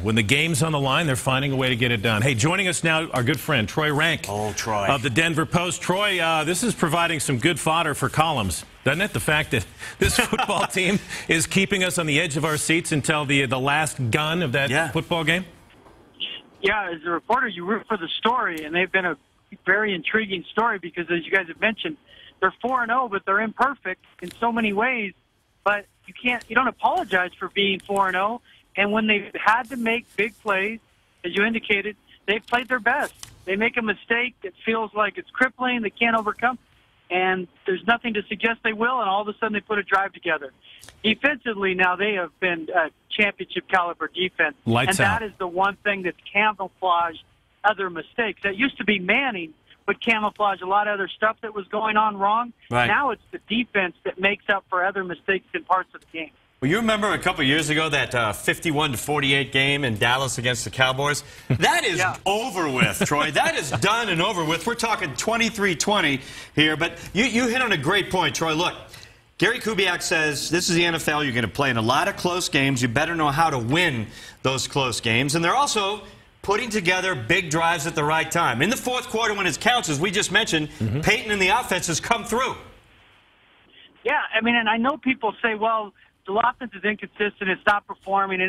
When the game's on the line, they're finding a way to get it done. Hey, joining us now, our good friend, Troy Renck. Oh, Troy. Of the Denver Post. Troy, this is providing some good fodder for columns, doesn't it? The fact that this football team is keeping us on the edge of our seats until the last gun of that football game? Yeah, as a reporter, you root for the story, and they've been a very intriguing story because, as you guys have mentioned, they're 4-0, but they're imperfect in so many ways. But you don't apologize for being 4-0. And when they've had to make big plays, as you indicated, they've played their best. They make a mistake that feels like it's crippling, they can't overcome, and there's nothing to suggest they will, and all of a sudden they put a drive together. Defensively, now they have been a championship-caliber defense. Lights out. That is the one thing that's camouflaged other mistakes. That used to be Manning would camouflage a lot of other stuff that was going on wrong. Right. Now it's the defense that makes up for other mistakes in parts of the game. Well, you remember a couple years ago that 51-48 game in Dallas against the Cowboys? That is over with, Troy. That is done and over with. We're talking 23-20 here, but you hit on a great point, Troy. Look, Gary Kubiak says this is the NFL. You're going to play in a lot of close games. You better know how to win those close games. And they're also putting together big drives at the right time. In the fourth quarter when it counts, as we just mentioned, Peyton and the offense has come through. Yeah, I mean, and I know people say, well, the offense is inconsistent, it's not performing,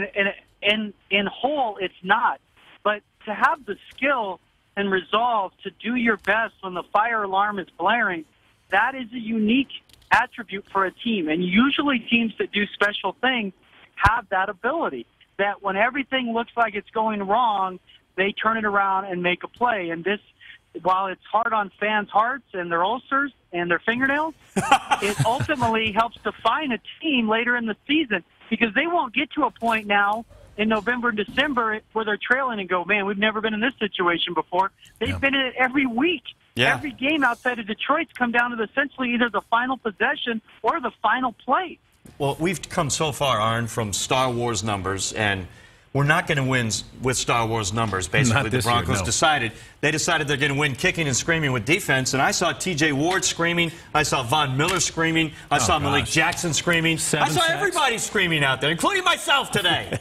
and in whole, it's not. But to have the skill and resolve to do your best when the fire alarm is blaring, that is a unique attribute for a team. And usually teams that do special things have that ability, that when everything looks like it's going wrong, they turn it around and make a play. And this, while it's hard on fans' hearts and their ulcers and their fingernails, it ultimately helps define a team later in the season, because they won't get to a point now in November and December where they're trailing and go, man, we've never been in this situation before. They've been in it every week. Every game outside of Detroit's come down to essentially either the final possession or the final play. Well, we've come so far, Arn, from Star Wars numbers, and we're not going to win with Star Wars numbers, basically. The Broncos decided they're going to win kicking and screaming with defense. And I saw T.J. Ward screaming. I saw Von Miller screaming. I saw Malik Jackson screaming. I saw everybody screaming out there, including myself today.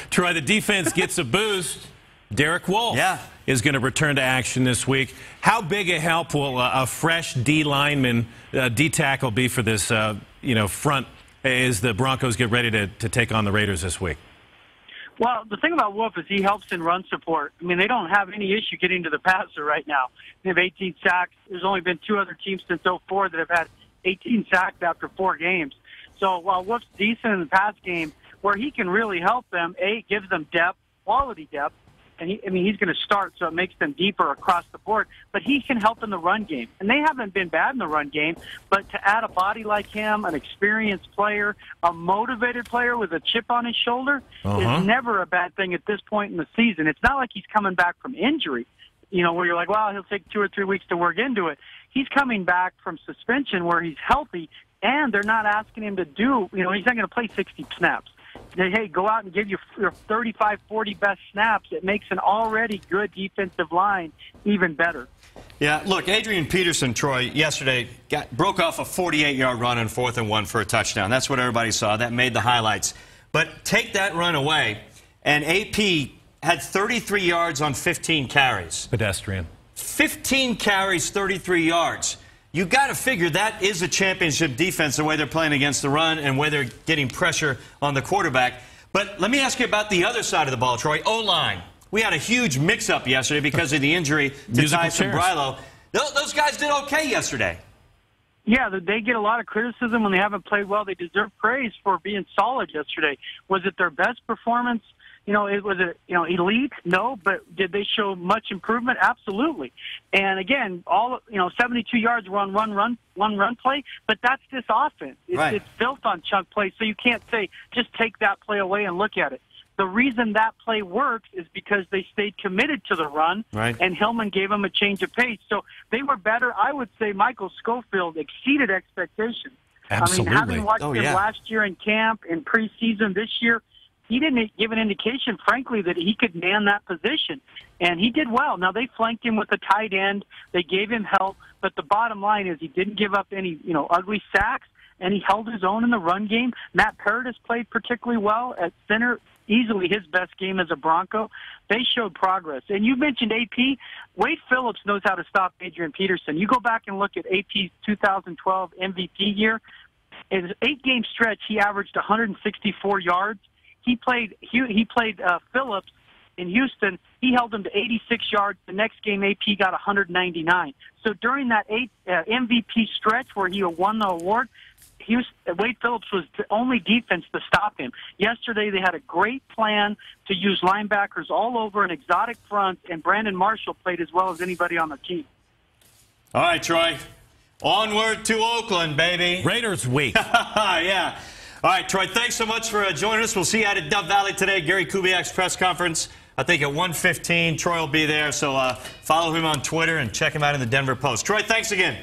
Troy, the defense gets a boost. Derek Wolfe is going to return to action this week. How big a help will a fresh D lineman, D tackle be for this front as the Broncos get ready to take on the Raiders this week? Well, the thing about Wolfe is he helps in run support. I mean, they don't have any issue getting to the passer right now. They have 18 sacks. There's only been two other teams since 2004 that have had 18 sacks after 4 games. So while Wolfe's decent in the pass game, where he can really help them, it gives them depth, quality depth, and he's going to start, so it makes them deeper across the board. But he can help in the run game, and they haven't been bad in the run game. But to add a body like him, an experienced player, a motivated player with a chip on his shoulder, is never a bad thing at this point in the season. It's not like he's coming back from injury, where you're like, well, he'll take 2 or 3 weeks to work into it. He's coming back from suspension where he's healthy, and they're not asking him to do, he's not going to play 60 snaps. Hey, go out and give your 35, 40 best snaps. It makes an already good defensive line even better. Yeah, look, Adrian Peterson, Troy, yesterday broke off a 48-yard run on 4th and 1 for a touchdown. That's what everybody saw. That made the highlights. But take that run away, and AP had 33 yards on 15 carries. Pedestrian. 15 carries, 33 yards. You got to figure that is a championship defense, the way they're playing against the run and where they're getting pressure on the quarterback. But let me ask you about the other side of the ball, Troy. O-line. We had a huge mix-up yesterday because of the injury to Tyson Brilo. Those guys did okay yesterday. Yeah, they get a lot of criticism when they haven't played well. They deserve praise for being solid yesterday. Was it their best performance? Was it elite? No, but did they show much improvement? Absolutely. And again, 72 yards one run play, but that's this offense. It's built on chunk plays, so you can't say just take that play away and look at it. The reason that play works is because they stayed committed to the run, and Hillman gave them a change of pace. So they were better. I would say Michael Schofield exceeded expectations. Absolutely. I mean, having watched him last year in camp, in preseason, this year, he didn't give an indication, frankly, that he could man that position. And he did well. Now, they flanked him with a tight end. They gave him help. But the bottom line is he didn't give up any, ugly sacks, and he held his own in the run game. Matt Paradis played particularly well at center. easily his best game as a Bronco. They showed progress. And you mentioned AP. Wade Phillips knows how to stop Adrian Peterson. You go back and look at AP's 2012 MVP year. In an 8-game stretch, he averaged 164 yards. He played Phillips in Houston. He held him to 86 yards. The next game, AP got 199. So during that MVP stretch where he won the award, Wade Phillips was the only defense to stop him. Yesterday, they had a great plan to use linebackers all over an exotic front, and Brandon Marshall played as well as anybody on the team. All right, Troy. Onward to Oakland, baby. Raiders week. Yeah. All right, Troy, thanks so much for joining us. We'll see you out at Dove Valley today. Gary Kubiak's press conference, I think at 1:15. Troy will be there, so follow him on Twitter and check him out in the Denver Post. Troy, thanks again.